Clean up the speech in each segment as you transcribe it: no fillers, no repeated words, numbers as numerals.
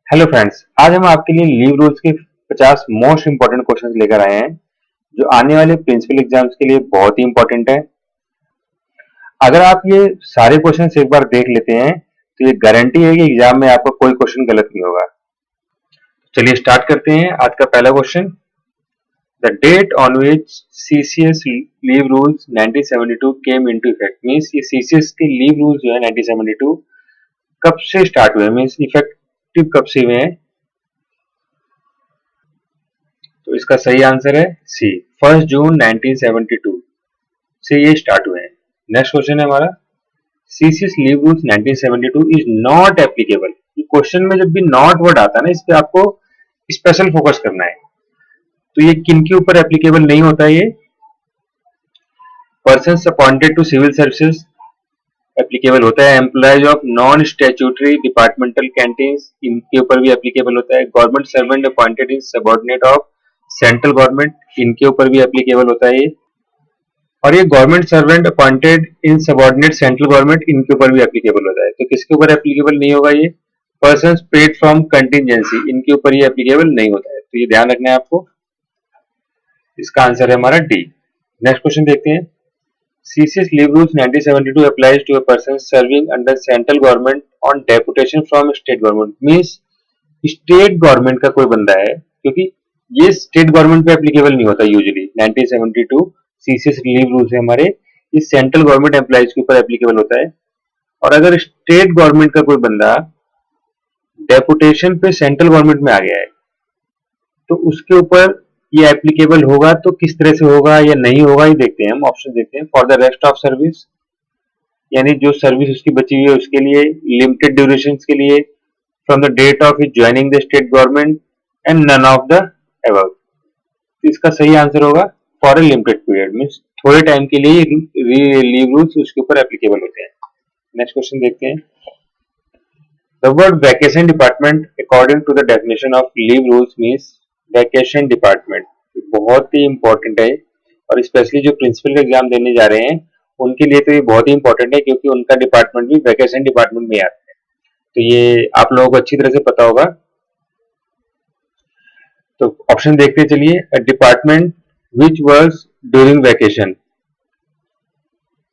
Hello friends, आज हम आपके लिए लीव रूल्स के 50 मोस्ट इंपॉर्टेंट क्वेश्चंस लेकर आए हैं जो आने वाले प्रिंसिपल एग्जाम्स के लिए बहुत ही इंपॉर्टेंट है। अगर आप ये सारे क्वेश्चंस एक बार देख लेते हैं तो ये गारंटी है कि एग्जाम में आपका कोई क्वेश्चन गलत नहीं होगा। चलिए स्टार्ट करते हैं। आज का पहला question, the date on which CCS leave rules 1972 came into effect. Means ये सीसीएस के लीव रूल्स जो है 1972 कब से स्टार्ट हुए, मींस इफेक्टिव कब से हुए हैं। तो इसका सही आंसर है सी, 1 जून 1972 से ये स्टार्ट हुए हैं। नेक्स्ट क्वेश्चन है हमारा, CCS leave rules 1972 is not applicable. ये क्वेश्चन में जब भी नॉट वर्ड आता है ना, इस पे आपको स्पेशल फोकस करना है। तो ये किन के ऊपर एप्लीकेबल नहीं होता है? ये person appointed to civil services applicable होता है, employees of non statutory departmental canteens इनके ऊपर भी एप्लीकेबल होता है, government servant appointed in subordinate of central government इनके ऊपर भी एप्लीकेबल होता है ये। और ये government servant appointed in subordinate central government इनके ऊपर भी एप्लीकेबल होता है। तो किसके ऊपर एप्लीकेबल नहीं होगा? ये पर्सन पेड फ्रॉम कंटिजेंसी इनके ऊपर ये एप्लीकेबल नहीं होता है। तो ये ध्यान रखना है आपको। इसका आंसर है हमारा डी। नेक्स्ट क्वेश्चन देखते हैं, CCS leave rules 1972 applies to a person serving under central government on deputation from state government। Means state government का कोई बंदा है, क्योंकि ये स्टेट गवर्नमेंट पे एप्लीकेबल नहीं होता यूजुअली। 1972 सीसीएस लीव रूल्स है हमारे, ये सेंट्रल गवर्नमेंट एम्प्लॉइज के ऊपर एप्लीकेबल होता है। और अगर स्टेट गवर्नमेंट का कोई बंदा डेपुटेशन पे सेंट्रल गवर्नमेंट में आ गया है तो उसके ऊपर ये एप्लीकेबल होगा। तो किस तरह से होगा या नहीं होगा ये देखते हैं, हम ऑप्शन देखते हैं। For the rest of service, यानी जो सर्विस उसकी बची हुई है उसके लिए, लिमिटेड ड्यूरेशन के लिए, from the date of his joining the state government, and none of the above. इसका सही आंसर होगा for a limited period, means थोड़े टाइम के लिए लीव रूल्स उसके ऊपर एप्लीकेबल होते हैं। नेक्स्ट क्वेश्चन देखते हैं, the word vacation department according to the definition of leave rules means vacation department. बहुत ही इंपॉर्टेंट है और स्पेशली जो प्रिंसिपल एग्जाम देने जा रहे हैं उनके लिए तो ये बहुत ही इंपॉर्टेंट है, क्योंकि उनका डिपार्टमेंट भी वैकेशन डिपार्टमेंट में आता है। तो ये आप लोगों को अच्छी तरह से पता होगा। तो ऑप्शन देखते चलिए, अ department which works during vacation,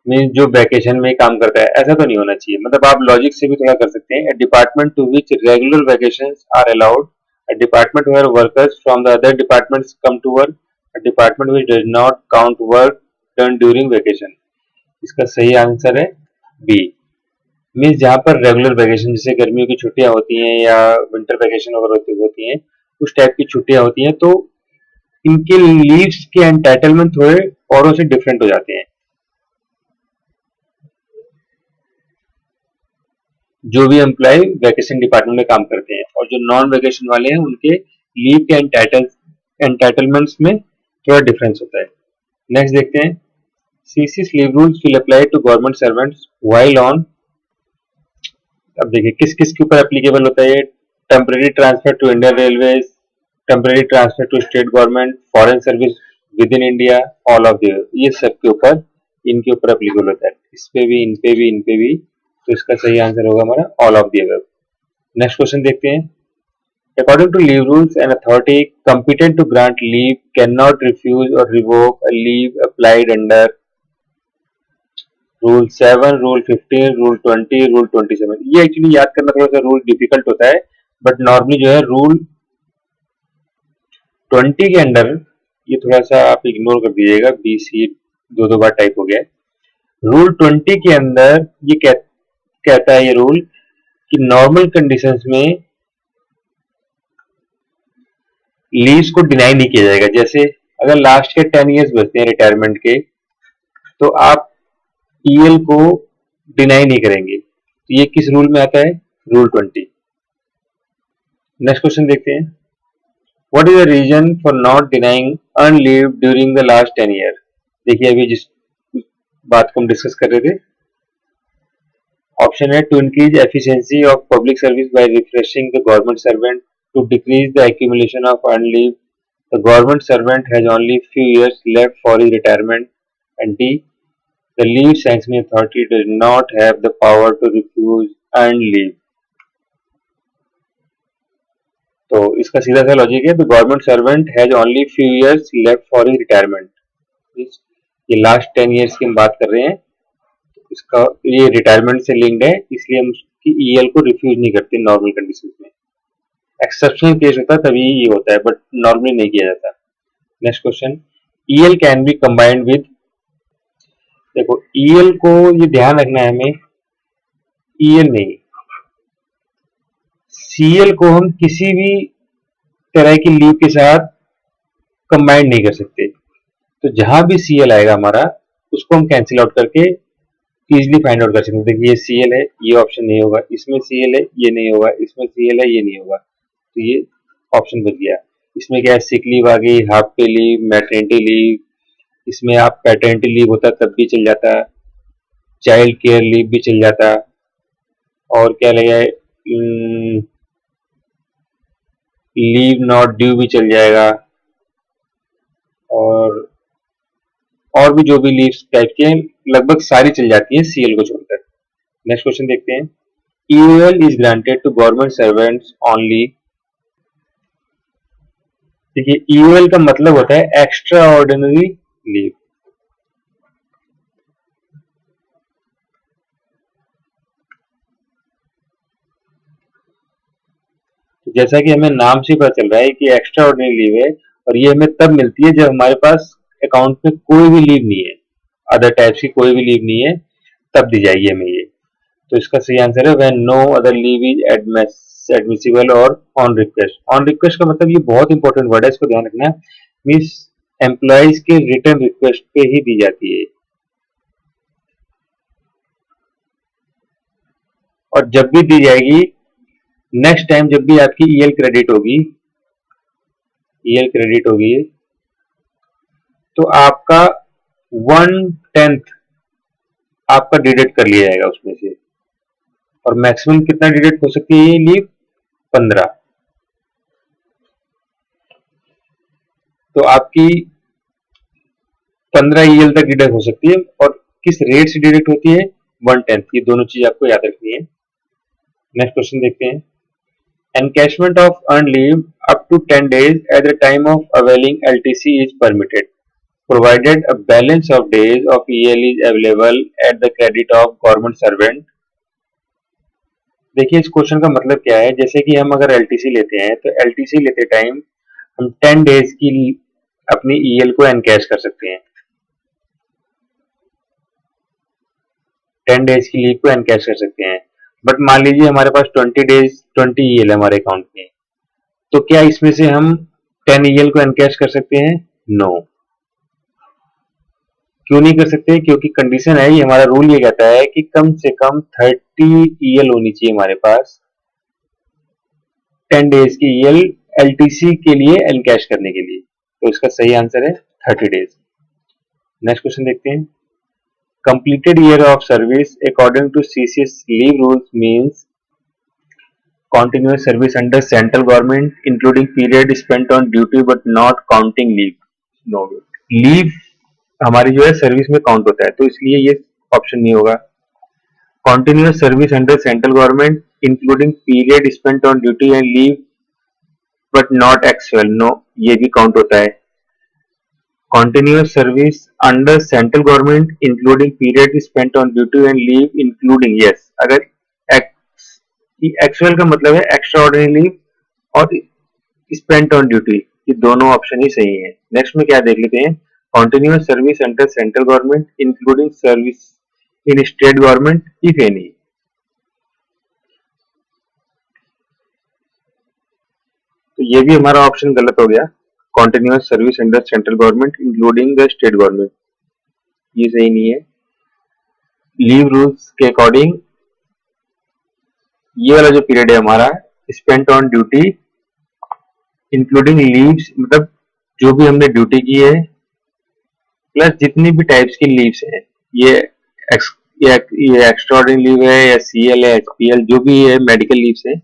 mean जो वैकेशन में काम करता है, ऐसा तो नहीं होना चाहिए। मतलब आप लॉजिक से भी थोड़ा कर सकते हैं। A department to which regular vacations are allowed, a department where workers from the other departments come to work, a department which does not count work done during vacation. इसका सही आंसर है B, means जहाँ पर regular vacation जैसे गर्मियों की छुट्टियां होती हैं या विंटर वैकेशन वगैरह होती हैं, उस टाइप की छुट्टियां होती हैं, तो इनके लीव्स के एंटाइटलमेंट थोड़े औरों से डिफरेंट हो जाते हैं। जो भी एम्प्लॉय वैकेशन डिपार्टमेंट में काम करते हैं, और जो नॉन वैकेशन वाले हैं उनके लीव के एंटाइटलमेंट्स में थोड़ा डिफरेंस होता है। नेक्स्ट देखते हैं, CCS leave rules will apply to government servants while on. अब देखिए किस किस के ऊपर एप्लीकेबल होता है। Temporary transfer to Indian Railways, temporary transfer to state government, foreign service within India, all of the, ये सब के ऊपर इनके ऊपर एप्लीकेबल होता है। इस पे भी, इन पे भी, इन पे भी। तो इसका सही आंसर होगा हमारा all of the above. Next question देखते हैं, according to leave rules an authority competent to grant leave cannot refuse or revoke a leave applied under rule 7, rule 15, rule 20, rule 27। ये एक्चुअली याद करना थोड़ा सा रूल डिफिकल्ट होता है, but normally जो है रूल 20 के अंडर ये थोड़ा सा आप इग्नोर कर दीजिएगा, बी सी दो दो बार टाइप हो गया है। रूल 20 के अंदर ये कहता है ये रूल कि नॉर्मल कंडीशंस में लीव्स को डिनाई नहीं किया जाएगा। जैसे अगर लास्ट के 10 इयर्स बचते हैं रिटायरमेंट के, तो आप ईएल को डिनाई नहीं करेंगे। तो ये किस रूल में आता है? रूल 20। नेक्स्ट क्वेश्चन देखते हैं, what is the reason for not denying earn leave during the last 10 year. देखिए अभी जिस बात को हम डिस्कस कर रहे थे, ऑप्शन है to increase efficiency of public service by refreshing the government servant, to decrease the accumulation of earn leave, the government servant has only few years left for his retirement, and D, the leave sanctioning authority does not have the power to refuse earned leave। इसका सीधा सा logic है, the government servant has only few years left for his retirement. ये last 10 years की हम बात कर रहे हैं, इसका ये रिटायरमेंट से लिंक्ड है, इसलिए हम उसकी ईएल को रिफ्यूज नहीं करते नॉर्मल कंडीशन में। एक्सेप्शनल केस होता है तभी ये होता है, बट नॉर्मली नहीं किया जाता। Next question, EL can B combined with, देखो ईएल को ये ध्यान रखना है हमें, ईएल नहीं, सीएल को हम किसी भी तरह की लीव के साथ कंबाइंड नहीं कर सकते। तो जहां भी सीएल आएगा हमारा, उसको हम कैंसिल आउट करके इजिली फाइंड आउट कर सकते हैं। देखिए ये सीएल है, ये ऑप्शन नहीं होगा, इसमें सीएल है, ये नहीं होगा, इसमें सीएल है, ये नहीं होगा, तो ये ऑप्शन बच गया। इसमें क्या है, सिक लीव आ गई, हाफ पे लीव, मैटरनिटी लीव, इसमें आप पैटर्निटी लीव होता तब भी चल जाता, चाइल्ड केयर लीव भी चल जाता, और क्या लगा है, लीव नॉट ड्यू भी चल जाएगा, और भी जो भी लीव्स टाइप के लगभग सारी चल जाती है सीएल को छोड़कर। नेक्स्ट क्वेश्चन देखते हैं, EOL is granted to government servants only. देखिए ईओएल का मतलब होता है एक्स्ट्रा ऑर्डिनरी लीव। जैसा कि हमें नाम से पता चल रहा है कि एक्स्ट्रा ऑर्डिनरी लीव है, और ये हमें तब मिलती है जब हमारे पास अकाउंट में कोई भी लीव नहीं है, अदर टाइप्स की कोई भी लीव नहीं है, तब दी जाएगी हमें ये। तो इसका सही आंसर है when no other leave is admissible और ऑन रिक्वेस्ट। ऑन रिक्वेस्ट का मतलब ये बहुत इंपॉर्टेंट वर्ड है, इसको ध्यान रखना है, मीन्स एम्प्लॉइज के रिटर्न रिक्वेस्ट पे ही दी जाती है। और जब भी दी जाएगी, नेक्स्ट टाइम जब भी आपकी ईएल क्रेडिट होगी, ईएल क्रेडिट होगी, तो आपका 1/10 आपका डिडक्ट कर लिया जाएगा उसमें से। और मैक्सिमम कितना डिडक्ट हो सकती है ये लीव, 15। तो आपकी 15 ईएल तक डिडक्ट हो सकती है, और किस रेट से डिडक्ट होती है, 1/10। ये दोनों चीज आपको याद रखनी है। नेक्स्ट क्वेश्चन देखते हैं, encashment of earned leave up to 10 days at the time of availing LTC is permitted, provided a balance of days of EL is available at the credit of government servant। देखिए इस question का मतलब क्या है, जैसे कि हम अगर एलटीसी लेते हैं, तो एलटीसी लेते टाइम हम 10 डेज की अपनी ईएल को एनकैश कर सकते हैं, 10 डेज की लीव को एनकैश कर सकते हैं। बट मान लीजिए हमारे पास 20 ईएल है हमारे अकाउंट में, तो क्या इसमें से हम 10 ईएल को एनकैश कर सकते हैं? नो। क्यों नहीं कर सकते? क्योंकि कंडीशन है, ये हमारा रूल ये कहता है कि कम से कम 30 ईएल होनी चाहिए हमारे पास, 10 डेज की ईएल एलटीसी के लिए एनकैश करने के लिए। तो इसका सही आंसर है 30 डेज। नेक्स्ट क्वेश्चन देखते हैं, completed year of service according to CCS leave rules means continuous service under central government including period spent on duty but not counting leave। no, leave हमारी जो है सर्विस में count होता है, तो इसलिए ये ऑप्शन नहीं होगा। continuous service under central government including period spent on duty and leave but not actual, no, ये भी काउंट होता है। continuous service under central government including period spent on duty and leave including, yes, अगर actual का मतलब है extra ordinary leave और spent on duty, ये दोनों ऑप्शन ही सही है। नेक्स्ट में क्या देख लेते हैं, continuous service under central government including service in state government if any. तो ये भी हमारा ऑप्शन गलत हो गया, continuous service under central government including the state government, ये सही नहीं है। लीव रूल्स के अकॉर्डिंग ये वाला जो पीरियड है हमारा spent on duty including leaves, मतलब जो भी हमने ड्यूटी की है प्लस जितनी भी टाइप्स की लीव्स है, ये एक्स्ट्रा ऑर्डिनरी लीव है या सीएल है, एचपीएल, जो भी है मेडिकल लीव्स है,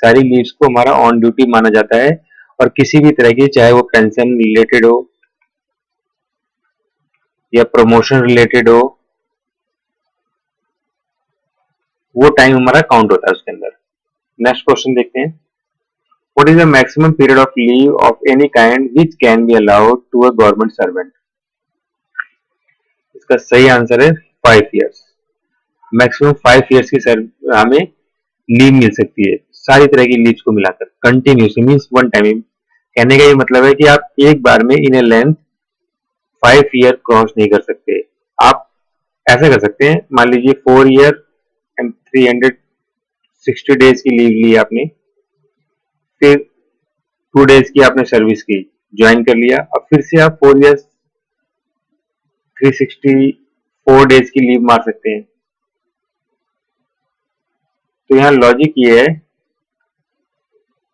सारी लीव्स को हमारा ऑन ड्यूटी माना जाता है। और किसी भी तरह की, चाहे वो पेंशन रिलेटेड हो या प्रमोशन रिलेटेड हो, वो टाइम हमारा काउंट होता है उसके अंदर। नेक्स्ट क्वेश्चन देखते हैं, What is the maximum period of leave of any kind which can be allowed to a government servant? इसका सही आंसर है 5 years। मैक्सिमम 5 years की हमें लीव मिल सकती है, सारी तरह की लीव्स को मिलाकर कंटिन्यूसली, मीन्स वन टाइम। कहने का ये मतलब है कि आप एक बार में इन ए लेंथ 5 year क्रॉस नहीं कर सकते। आप ऐसा कर सकते हैं, मान लीजिए 4 year एंड 360 डेज की लीव ली आपने, फिर 2 days की आपने सर्विस की, ज्वाइन कर लिया, अब फिर से आप 4 years 364 डेज की लीव मार सकते हैं। तो यहाँ लॉजिक ये है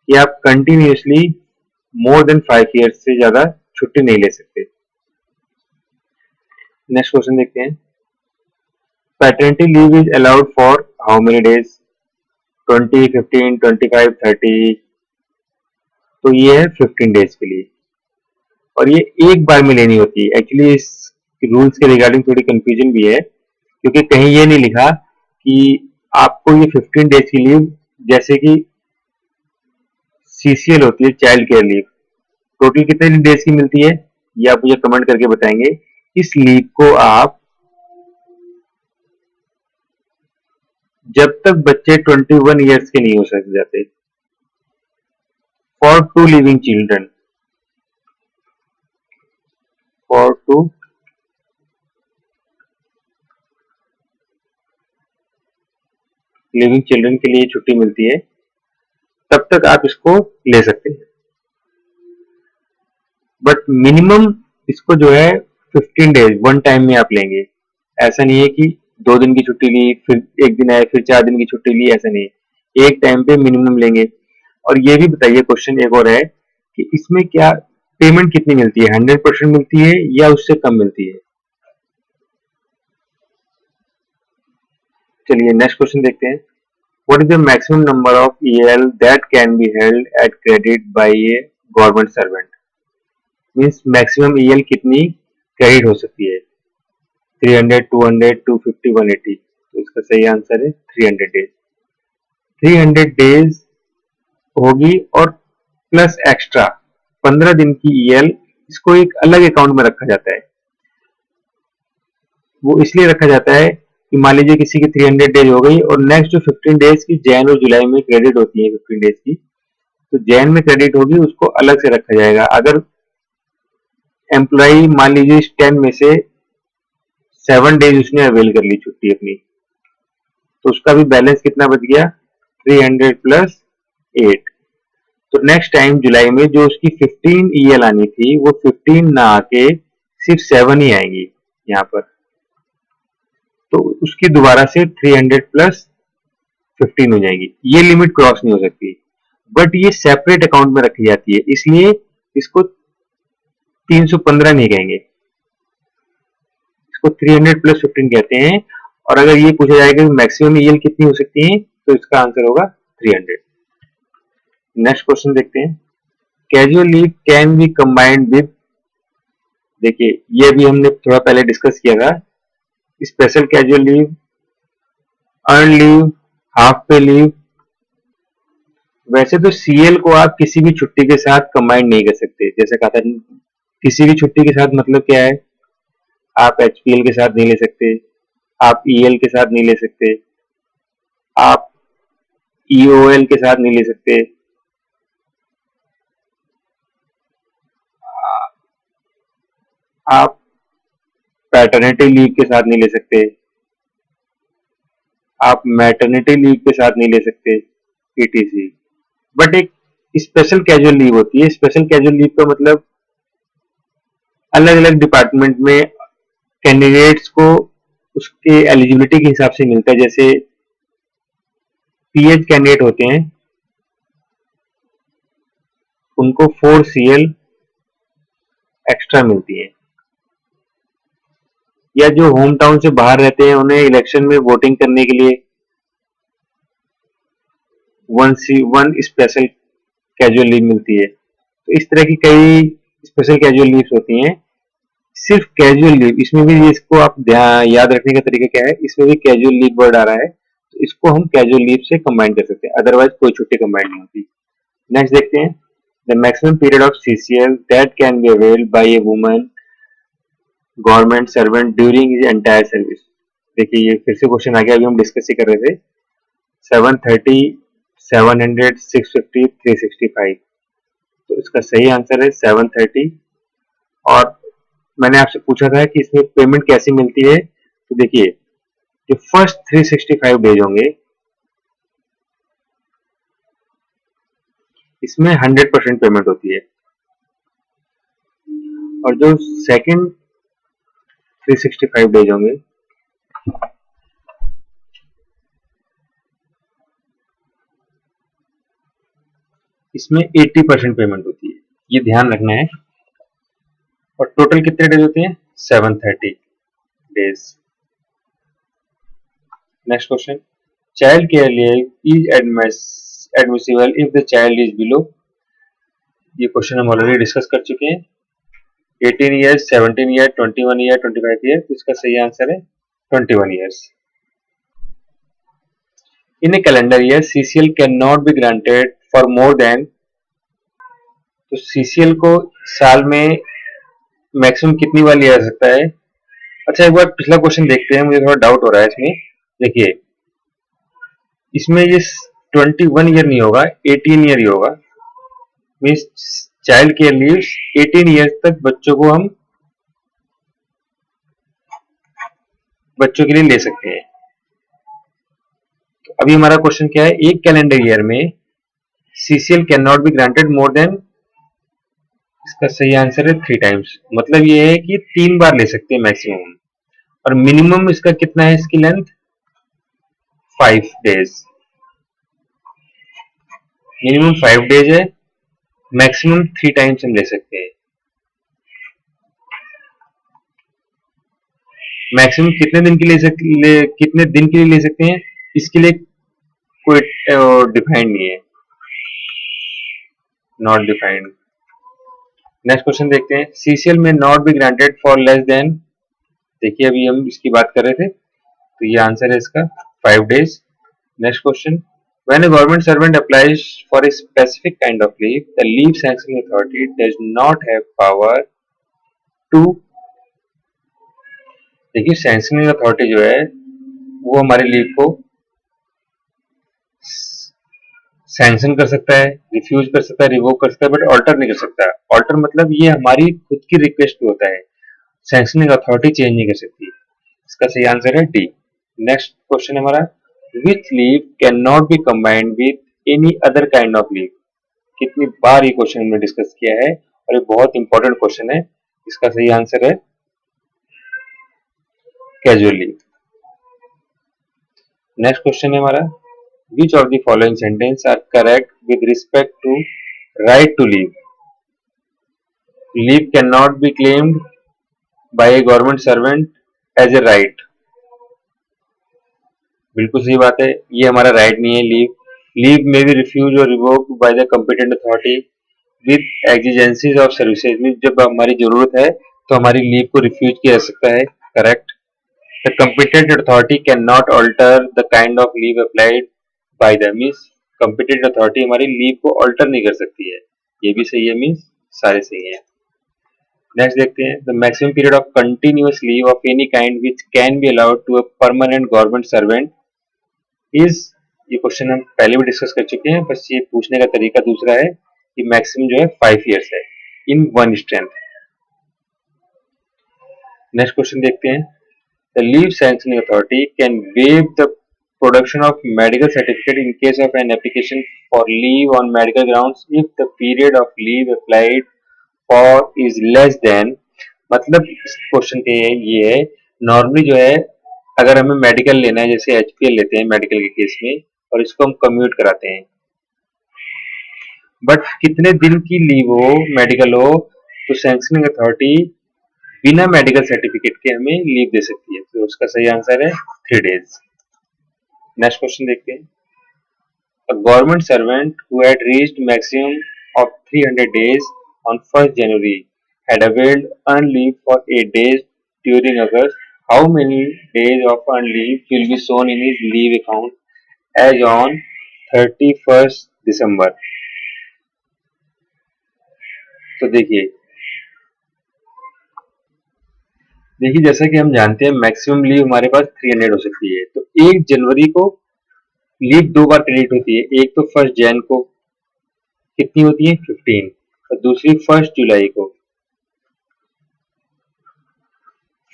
कि आप कंटिन्यूसली मोर देन 5 years से ज्यादा छुट्टी नहीं ले सकते। नेक्स्ट क्वेश्चन देखते हैं। Paternity leave is allowed for how many days? 20, 15, 25, 30। तो ये है 15 डेज के लिए, और ये एक बार में लेनी होती है। एक्चुअली इस रूल्स के रिगार्डिंग थोड़ी कंफ्यूजन भी है, क्योंकि कहीं ये नहीं लिखा कि आपको ये 15 डेज की लीव, जैसे कि CCL होती है, चाइल्ड केयर लीव, टोटल कितने डेज की मिलती है ये आप मुझे कमेंट करके बताएंगे। इस लीव को आप जब तक बच्चे 21 years के नहीं हो सक जाते, for 2 living children, for 2 living children के लिए छुट्टी मिलती है, तब तक आप इसको ले सकते हैं। बट मिनिमम इसको जो है 15 डेज वन टाइम में आप लेंगे। ऐसा नहीं है कि 2 दिन की छुट्टी ली, फिर 1 दिन आए, फिर 4 दिन की छुट्टी ली, ऐसा नहीं है, एक टाइम पे मिनिमम लेंगे। और ये भी बताइए, क्वेश्चन एक और है कि इसमें क्या पेमेंट कितनी मिलती है, 100% मिलती है या उससे कम मिलती है? चलिए नेक्स्ट क्वेश्चन देखते हैं। What is the maximum number of EL that can be held at credit by a government servant? Means maximum EL कितनी क्रेडिट हो सकती है? 300, 200, 250, 180। तो इसका सही आंसर है 300 डेज। 300 डेज होगी, और प्लस एक्स्ट्रा 15 दिन की EL, इसको एक अलग अकाउंट में रखा जाता है। वो इसलिए रखा जाता है कि मान लीजिए किसी की 300 डेज हो गई, और नेक्स्ट जो 15 डेज की जैन और जुलाई में क्रेडिट होती है 15 डेज की, तो जैन में क्रेडिट होगी, उसको अलग से रखा जाएगा। अगर एम्प्लॉई मान लीजिए इस 10 में से 7 डेज उसने अवेल कर ली छुट्टी अपनी, तो उसका भी बैलेंस कितना बच गया? 300 प्लस 8। तो नेक्स्ट टाइम जुलाई में जो उसकी 15 EL आनी थी, वो 15 ना आके सिर्फ 7 ही आएंगी यहाँ पर, तो उसकी दोबारा से 300 प्लस 15 हो जाएगी। ये लिमिट क्रॉस नहीं हो सकती, बट ये सेपरेट अकाउंट में रखी जाती है, इसलिए इसको 315 नहीं कहेंगे, इसको 300 प्लस 15 कहते हैं। और अगर ये पूछा जाएगा कि मैक्सिमम EL कितनी हो सकती है, तो इसका आंसर होगा 300। नेक्स्ट क्वेश्चन देखते हैं। Casual leave can be combined with, देखिए ये भी हमने थोड़ा पहले डिस्कस किया था, special casual leave, earn leave, half पे लीव। वैसे तो CL को आप किसी भी छुट्टी के साथ कंबाइन नहीं कर सकते, जैसे कहा था, किसी भी छुट्टी के साथ मतलब क्या है? आप HPL के साथ नहीं ले सकते, आप EL के साथ नहीं ले सकते, आप EOL के साथ नहीं ले सकते, आप पैटर्निटी लीव के साथ नहीं ले सकते, आप मैटरनिटी लीव के साथ नहीं ले सकते, ETC। बट एक स्पेशल कैजुअल लीव होती है। स्पेशल कैजुअल लीव का मतलब अलग अलग डिपार्टमेंट में कैंडिडेट्स को उसके एलिजिबिलिटी के हिसाब से मिलता है। जैसे PH कैंडिडेट होते हैं, उनको 4 CL एक्स्ट्रा मिलती है, या जो होम टाउन से बाहर रहते हैं, उन्हें इलेक्शन में वोटिंग करने के लिए 1 स्पेशल कैजुअल लीव मिलती है। तो इस तरह की कई स्पेशल कैजुअल लीव्स होती हैं। सिर्फ कैजुअल लीव, इसमें भी इसको आप याद रखने का तरीका क्या है, इसमें भी कैजुअल लीव वर्ड आ रहा है, तो इसको हम कैजुअल लीव से कंबाइन कर सकते हैं, अदरवाइज कोई छुट्टी कंबाइन नहीं होती। नेक्स्ट देखते हैं, the maximum period of CCL that can be availed bye a woman government servant during his entire service. देखिए ये फिर से क्वेश्चन आ गया, अभी हम डिस्कस ही कर रहे थे। 730, 700, 650, 365, तो इसका सही आंसर है 730। और मैंने आपसे पूछा था कि इसमें पेमेंट कैसी मिलती है, तो देखिए जो फर्स्ट 365 डेज होंगे इसमें 100% पेमेंट होती है, और जो सेकंड 365 डेज होंगे इसमें 80% पेमेंट होती है, ये ध्यान रखना है। और टोटल कितने डेज होते हैं, 730 days. Next question, child care leave is admissible if the child is below. ये क्वेश्चन हम ऑलरेडी डिस्कस कर चुके हैं। 18 ईयर्स, 17 ईयर, 21 ईयर, 25 ईयर, तो इसका सही आंसर है 21 years. In A calendar year CCL can not be granted for more than, तो सीसीएल को साल में मैक्सिमम कितनी बार लिया जा सकता है। अच्छा एक बार पिछला क्वेश्चन देखते हैं, मुझे थोड़ा डाउट हो रहा है इसमें। देखिए इसमें ये 21 ईयर नहीं होगा, 18 ईयर ही होगा। Means child care leave 18 years तक बच्चों के लिए ले सकते हैं। तो अभी हमारा क्वेश्चन क्या है, एक कैलेंडर ईयर में CCL can not be granted more than, इसका सही आंसर है 3 टाइम्स। मतलब ये है कि 3 बार ले सकते हैं मैक्सिमम, और मिनिमम इसका कितना है, इसकी लेंथ 5 डेज, मिनिमम 5 डेज है, मैक्सिमम 3 टाइम्स हम ले सकते हैं। मैक्सिमम कितने दिन के लिए कितने दिन के लिए ले सकते हैं, इसके लिए कोई डिफाइंड नहीं है, नॉट डिफाइंड। नेक्स्ट क्वेश्चन देखते हैं, सीसीएल में not be granted for less than, देखिए अभी हम इसकी बात कर रहे थे, तो ये आंसर है इसका 5 days. Next question, when a government servant applies for a specific kind of leave, the leave sanctioning authority does not have power to, देखिए सैंक्शनिंग अथॉरिटी जो है वो हमारे लीव को सैंक्शन कर सकता है, रिफ्यूज कर सकता है, रिवोक कर सकता है, बट ऑल्टर नहीं कर सकता। ऑल्टर मतलब ये हमारी खुद की रिक्वेस्ट पे होता है, सैंक्शनिंग अथॉरिटी चेंज नहीं कर सकती। इसका सही आंसर है डी। नेक्स्ट क्वेश्चन हमारा, which leave can not be combined with any other kind of leave. कितनी बार ये क्वेश्चन हमने डिस्कस किया है, और ये बहुत इंपॉर्टेंट क्वेश्चन है। इसका सही आंसर है कैजुअल लीव। नेक्स्ट क्वेश्चन है हमारा, which of the following sentence are correct with respect to right to leave? Leave cannot be claimed by a government servant as a right. बिल्कुल सही बात है, ये हमारा राइट नहीं है लीव। लीव में भी रिफ्यूज और revoke by the competent authority with exigencies of services, mean जब हमारी जरूरत है तो हमारी लीव को रिफ्यूज किया जा सकता है, correct. The competent authority can not alter the kind of leave applied by the, means competent authority हमारी लीव को ऑल्टर नहीं कर सकती है, ये भी सही है, मीन्स सारे सही है। नेक्स्ट देखते हैं, the maximum period of continuous leave of any kind which can be allowed to a permanent government servant is, ये क्वेश्चन हम पहले भी डिस्कस कर चुके हैं, बस ये पूछने का तरीका दूसरा है कि मैक्सिमम जो है 5 ईयर्स है in one strength. Next question देखते हैं, the leave sanctioning authority can wave the production of medical certificate in case of an application for leave on medical grounds if the period of leave applied for is less than, मतलब इस question के ये है, normally जो है अगर हमें medical लेना है, जैसे एचपीएल लेते हैं मेडिकल के केस में, और इसको हम कम्यूट कराते हैं, बट कितने दिन की लीव हो, मेडिकल हो, तो सैंक्शनिंग अथॉरिटी बिना मेडिकल सर्टिफिकेट के हमें लीव दे सकती है, तो उसका सही आंसर है 3 डेज। नेक्स्ट क्वेश्चन देखते हैं, a government servant who had reached maximum of 300 days on 1st January had availed earned leave for 8 days during August. How many days of earned leave will be shown in his leave account as on 31st December? तो देखिए देखिए जैसा कि हम जानते हैं maximum leave हमारे पास 300 हो सकती है। तो 1 जनवरी को लीव 2 बार क्रेडिट होती है। एक तो 1 जैन को कितनी होती है 15, और दूसरी 1 जुलाई को,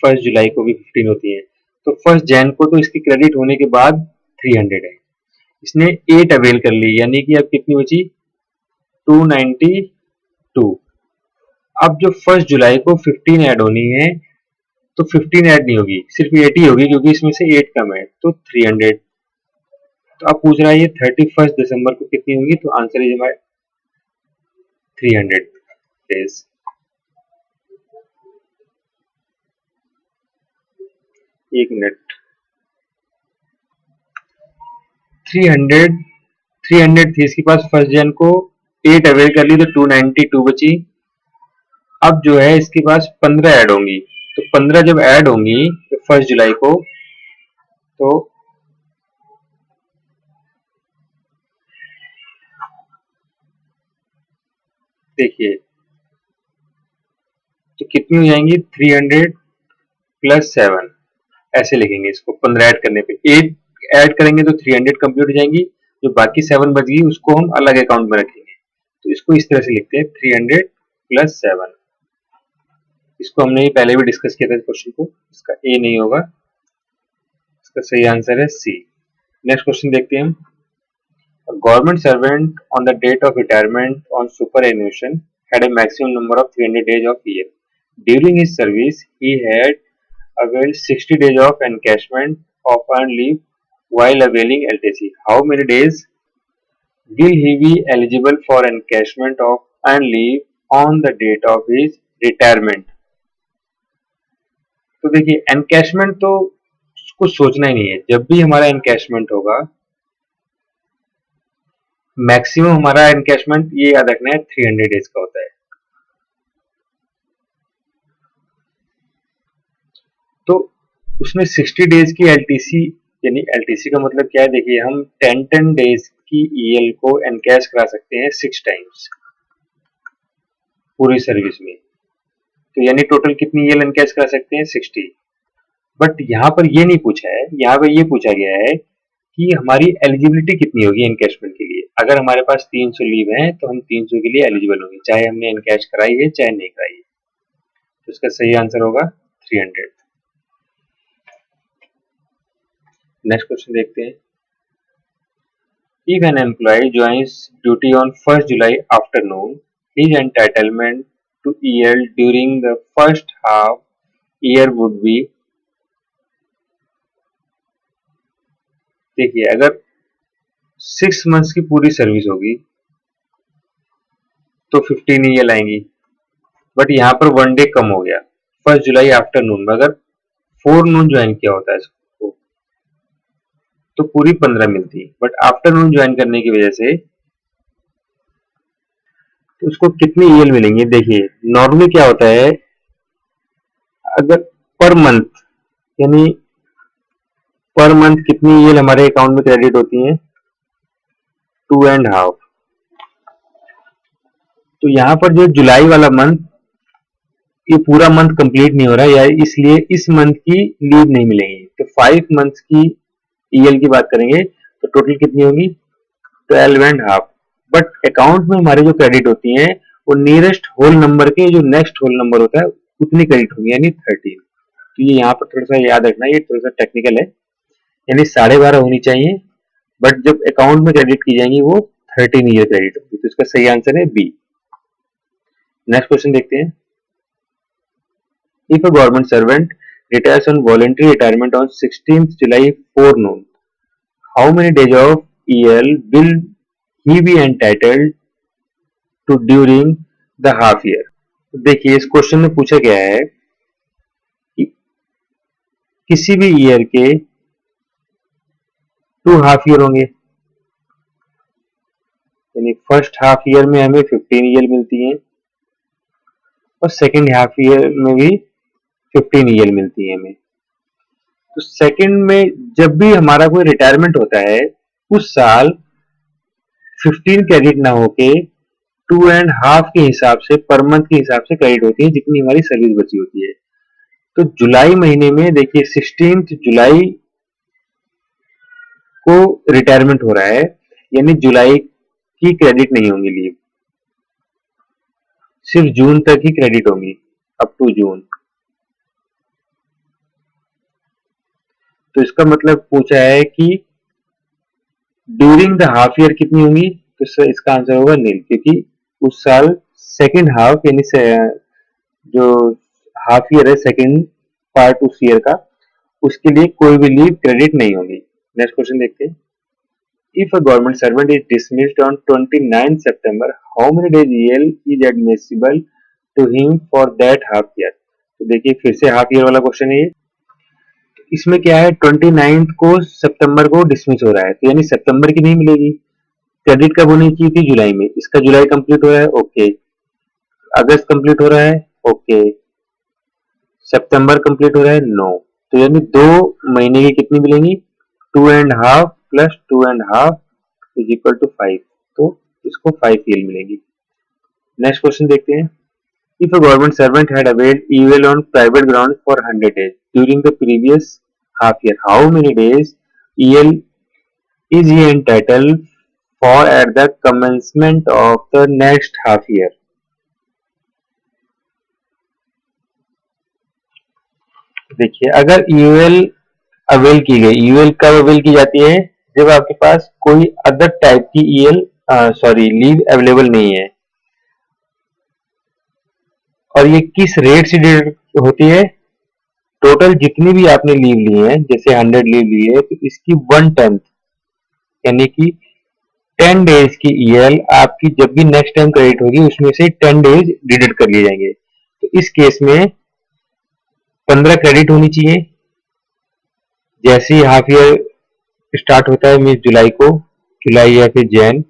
1 जुलाई को भी 15 होती है। तो 1 जैन को तो इसकी क्रेडिट होने के बाद 300 है। इसने 8 अवेल कर ली, यानी कि अब कितनी बची 292। अब जो 1 जुलाई को 15 ऐड होनी है, तो 15 ऐड नहीं होगी, सिर्फ 8 ही होगी, क्योंकि इसमें से 8 कम है, तो 300। तो अब पूछ रहा है ये 31 दिसंबर को कितनी होगी, तो आंसर इज हमारे 300 डेज। एक मिनट, 300 300 थी इसके पास 1 जन को, 8 अवेल कर ली तो 292 बची। अब जो है इसके पास 15 ऐड होंगी, तो 15 जब ऐड होंगी तो 1 जुलाई को, तो देखिए तो कितनी हो जाएंगी 300 प्लस 7, ऐसे लिखेंगे इसको। 15 ऐड करने पे 8 ऐड करेंगे तो 300 कंप्लीट हो जाएंगी, जो बाकी 7 बच गई उसको हम अलग अकाउंट में रखेंगे। तो इसको इस तरह से लिखते हैं 300 प्लस 7। इसको हमने पहले भी डिस्कस किया था क्वेश्चन को, इसका ए नहीं होगा, इसका सही आंसर है सी। नेक्स्ट क्वेश्चन देखते हैं हम। A government servant on the date of retirement on superannuation had a maximum number of 300 days of year. During his service, he had availed 60 days of encashment of earned leave while availing LTC. How many days will he be eligible for encashment of earned leave on the date of his retirement? तो देखिए encashment तो कुछ सोचना ही नहीं है, जब भी हमारा एनकैशमेंट होगा मैक्सिमम हमारा एनकैशमेंट ये याद रखना है 300 डेज का होता है। तो उसमें 60 डेज की एलटीसी, यानी एलटीसी का मतलब क्या है, देखिए हम 10 डेज की ईएल को एनकैश करा सकते हैं 6 टाइम्स पूरी सर्विस में। तो यानी टोटल कितनी ईएल एनकैश करा सकते हैं 60। बट यहाँ पर ये नहीं पूछा है, यहाँ पर ये पूछा गया है कि हमारी एलिजिबिलिटी कितनी होगी एनकैशमेंट के लिए। अगर हमारे पास 300 लीव है तो हम 300 के लिए एलिजिबल होंगे, चाहे हमने एनकैश कराई है चाहे नहीं कराई है। तो इसका सही आंसर होगा 300। नेक्स्ट क्वेश्चन देखते हैं। If an employee joins duty on 1st July afternoon, his entitlement to EL during the first half year would be, देखिए अगर 6 मंथ्स की पूरी सर्विस होगी तो 15 EL आएंगी, बट यहाँ पर 1 डे कम हो गया 1 जुलाई आफ्टरनून में, अगर 4 नून ज्वाइन किया होता है इसको तो पूरी 15 मिलती है, बट आफ्टरनून ज्वाइन करने की वजह से तो उसको कितनी ईएल मिलेंगे। देखिए नॉर्मली क्या होता है, अगर पर मंथ, यानी पर मंथ कितनी ईएल हमारे अकाउंट में क्रेडिट होती है 2.5। तो यहाँ पर जो जुलाई वाला मंथ, ये पूरा मंथ कंप्लीट नहीं हो रहा है, या इसलिए इस मंथ की लीव नहीं मिलेगी। तो 5 मंथ्स की ईएल की बात करेंगे तो टोटल कितनी होगी 12.5। बट अकाउंट में हमारे जो क्रेडिट होती हैं वो नियरेस्ट होल नंबर के जो नेक्स्ट होल नंबर होता है उतनी क्रेडिट होंगी, यानी 13। तो ये यहाँ पर थोड़ा सा याद रखना, ये थोड़ा सा टेक्निकल है, यानी 12.5 होनी चाहिए, बट जब अकाउंट में क्रेडिट की जाएंगी वो 13 ईयर क्रेडिट होगी। तो इसका सही आंसर है बी। नेक्स्ट क्वेश्चन देखते हैं। If a government servant retires on voluntary retirement on 16th July forenoon, how many days of EL will he be entitled to during the half year? देखिए इस question में पूछा गया है कि किसी भी ईयर के 2 हाफ ईयर होंगे, यानी फर्स्ट हाफ ईयर में हमें 15 ईयर मिलती है और सेकेंड हाफ ईयर में भी 15 ईयर मिलती है हमें। तो सेकंड में जब भी हमारा कोई रिटायरमेंट होता है उस साल 15 क्रेडिट ना होके 2.5 के हिसाब से पर मंथ के हिसाब से क्रेडिट होती है जितनी हमारी सर्विस बची होती है। तो जुलाई महीने में देखिए 16 जुलाई को रिटायरमेंट हो रहा है, यानी जुलाई की क्रेडिट नहीं होंगी लीव, सिर्फ जून तक ही क्रेडिट होंगी, अप टू जून। तो इसका मतलब पूछा है कि ड्यूरिंग द हाफ ईयर कितनी होंगी, तो इसका आंसर होगा नील, क्योंकि उस साल सेकेंड हाफ यानी जो हाफ ईयर है सेकेंड पार्ट उस ईयर का, उसके लिए कोई भी लीव क्रेडिट नहीं होगी। नेक्स्ट क्वेश्चन देखते हैं। If a government servant is dismissed on 29 September, how many days EL is admissible to him for that half year? तो देखिए फिर से हाफ ईयर वाला क्वेश्चन है ये। इसमें क्या है, 29 को सितंबर को डिसमिस हो रहा है, तो यानी सितंबर की नहीं मिलेगी। क्रेडिट कब होनी चाहिए थी, जुलाई में। इसका जुलाई कंप्लीट हो रहा है, ओके। अगस्त कंप्लीट हो रहा है, ओके। सितंबर कंप्लीट हो रहा है, नो। तो यानी 2 महीने की कितनी मिलेंगी, 2.5 प्लस 2.5 इज इक्वल टू 5, तो इसको 5 ईयर मिलेंगी। नेक्स्ट क्वेश्चन देखते हैं। If a government servant had availed EL on private ground for 100 days during the previous half year, how many days EL is he entitled for at the commencement of the next half year. देखिए अगर EL avail की गई, EL कब avail की जाती है, जब आपके पास कोई अदर टाइप की ईएल लीव अवेलेबल नहीं है। और ये किस रेट से डिडक्ट होती है, टोटल जितनी भी आपने लीव ली है, जैसे 100 लीव ली है, तो इसकी 1/10 यानी कि 10 डेज की ईएल आपकी जब भी नेक्स्ट टाइम क्रेडिट होगी उसमें से 10 डेज डिडक्ट कर लिए जाएंगे। तो इस केस में 15 क्रेडिट होनी चाहिए जैसे ही हाफ ईयर स्टार्ट होता है, मीन जुलाई को, जुलाई या फिर जैन।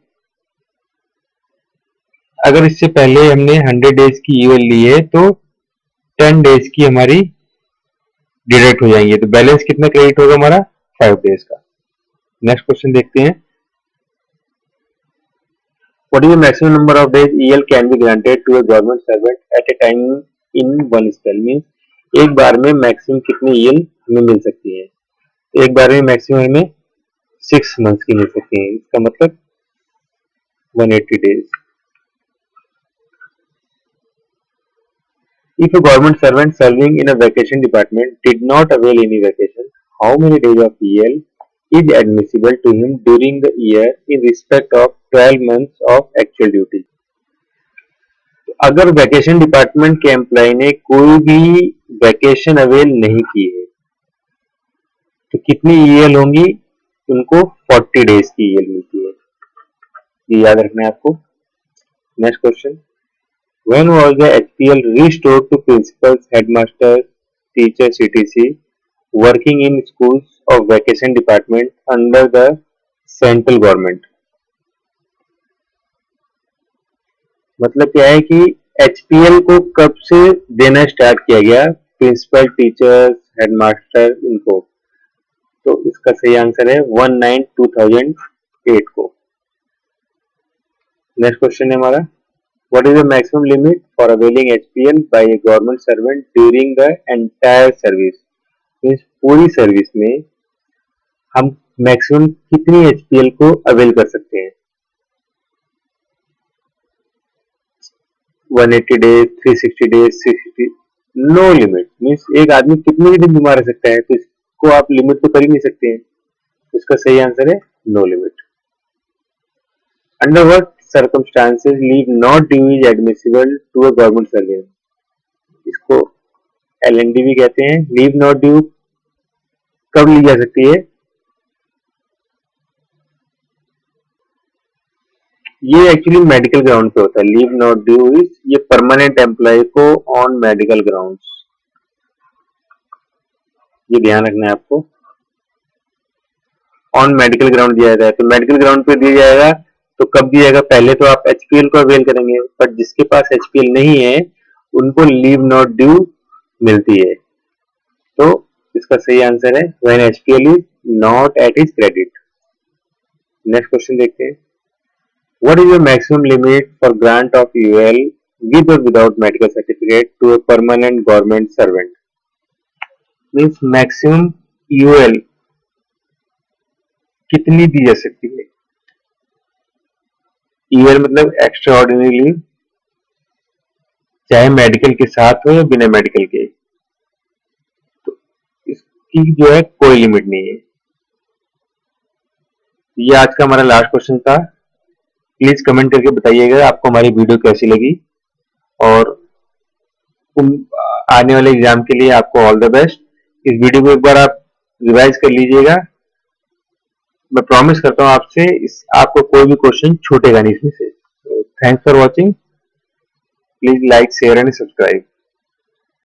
अगर इससे पहले हमने 100 डेज की ईएल ली है तो 10 डेज की हमारी डिडक्ट हो जाएंगे, तो बैलेंस कितना क्रेडिट होगा हमारा, 5 डेज का। नेक्स्ट क्वेश्चन देखते हैं। What is the maximum number of days EL can be granted to a government servant at a time in one spell, means एक बार में मैक्सिमम कितनी ईएल हमें मिल सकती है। एक बार में मैक्सिमम हमें 6 मंथ्स की मिल सकती है, इसका मतलब 180 days. If a government servant serving in a vacation department did not avail any vacation, how many days of EL is admissible to him during the year in respect of 12 months of actual duty? अगर vacation department के employ ने कोई भी vacation avail नहीं की है तो कितनी ईएल होंगी, उनको 40 डेज की ईएल मिलती है, ये याद रखना है आपको। Next question. When was the HPL restored to principals, headmasters, teachers, etc. working in schools of vacation department under the central government? मतलब क्या है कि HPL को कब से देना स्टार्ट किया गया, प्रिंसिपल, टीचर्स, हेडमास्टर इनको, तो इसका सही आंसर है 19/2008 को। नेक्स्ट क्वेश्चन है हमारा। What is the maximum limit for availing HPL by a government servant during the entire service? Means पूरी सर्विस में हम मैक्सिमम कितनी HPL को अवेल कर सकते हैं, 180 days, 360 days, 660, no limit. Means एक आदमी कितने भी दिन बीमार रह सकता है, तो इसको आप लिमिट तो कर ही नहीं सकते हैं, इसका सही आंसर है no limit. Under what circumstances leave not due is admissible to a government servant? इसको LND भी कहते हैं। लीव नॉट ड्यू कब ली जा सकती है, ये एक्चुअली मेडिकल ग्राउंड पे होता है। लीव नॉट ड्यू इज ये परमानेंट एम्प्लॉय को ऑन मेडिकल ग्राउंड्स, ये ध्यान रखना है आपको। ऑन मेडिकल ग्राउंड दिया जाता है, तो मेडिकल ग्राउंड पे दिया जाएगा तो कब दिया जाएगा, पहले तो आप HPL को अवेल करेंगे, बट जिसके पास HPL नहीं है उनको लीव नॉट ड्यू मिलती है, तो इसका सही आंसर है when HPL is not at his credit. Next question देखते हैं। What is the maximum limit for grant of UL with or without medical certificate to a permanent government servant? Means maximum UL कितनी दी जा सकती है? UL मतलब extra ordinary leave, चाहे medical के साथ हो या बिना मेडिकल के, तो इसकी जो है कोई लिमिट नहीं है। ये आज का हमारा लास्ट क्वेश्चन था। प्लीज कमेंट करके बताइएगा आपको हमारी वीडियो कैसी लगी, और आने वाले एग्जाम के लिए आपको ऑल द बेस्ट। इस वीडियो को एक बार आप रिवाइज कर लीजिएगा। मैं प्रॉमिस करता हूँ आपसे आपको कोई भी क्वेश्चन छूटेगा नहीं इसमें से। Thanks for watching. Please like, share and subscribe.